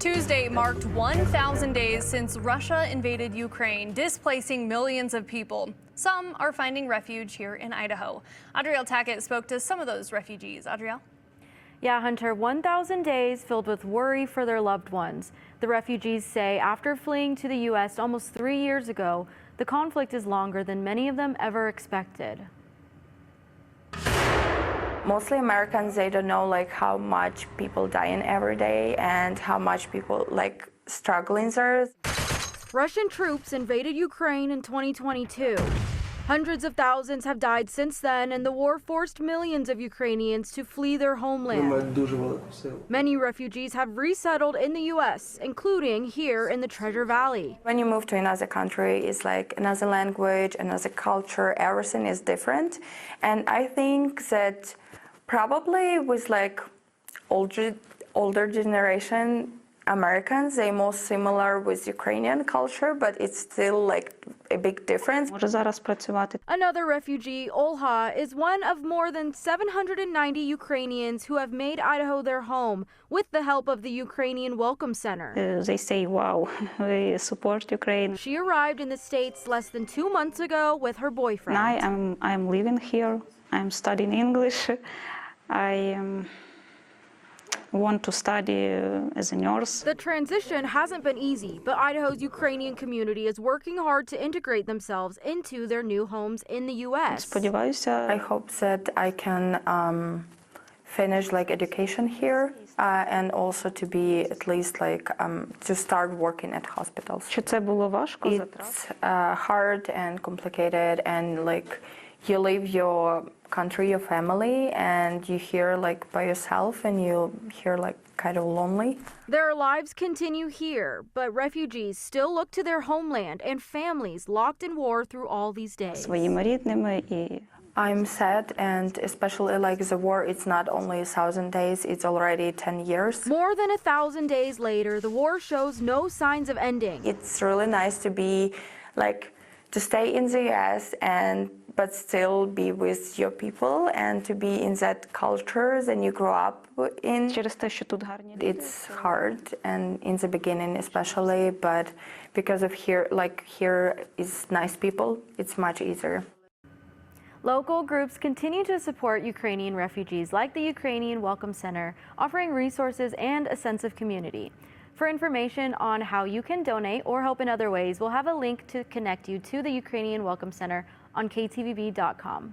Tuesday marked 1,000 days since Russia invaded Ukraine, displacing millions of people. Some are finding refuge here in Idaho. Adrielle Tackett spoke to some of those refugees. Adrielle? Yeah, Hunter, 1,000 days filled with worry for their loved ones. The refugees say after fleeing to the U.S. almost 3 years ago, the conflict is longer than many of them ever expected. Mostly Americans, they don't know how much people dying every day and how much people struggling there. Russian troops invaded Ukraine in 2022. Hundreds of thousands have died since then, and the war forced millions of Ukrainians to flee their homeland. Many refugees have resettled in the U.S., including here in the Treasure Valley. When you move to another country, it's like another language, another culture, everything is different. And I think that probably with older generation Americans, they're most similar with Ukrainian culture, but it's still a big difference. Another refugee, Olha, is one of more than 790 Ukrainians who have made Idaho their home with the help of the Ukrainian Welcome Center. They say, wow, we support Ukraine. She arrived in the States less than 2 months ago with her boyfriend. I'm living here. I'm studying English. I want to study as a nurse. The transition hasn't been easy, but Idaho's Ukrainian community is working hard to integrate themselves into their new homes in the U.S. I hope that I can finish education here and also to be at least to start working at hospitals. It's hard and complicated, and you leave your country, your family, and you hear by yourself, and you hear kind of lonely. Their lives continue here, but refugees still look to their homeland and families locked in war through all these days. I'm sad, and especially the war, it's not only 1,000 days, it's already 10 years. More than 1,000 days later, the war shows no signs of ending. It's really nice to be to stay in the US but still be with your people and to be in that culture that you grow up in. It's hard, and in the beginning especially, but because of here is nice people, it's much easier. Local groups continue to support Ukrainian refugees like the Ukrainian Welcome Center, offering resources and a sense of community. For information on how you can donate or help in other ways, we'll have a link to connect you to the Ukrainian Welcome Center on ktvb.com.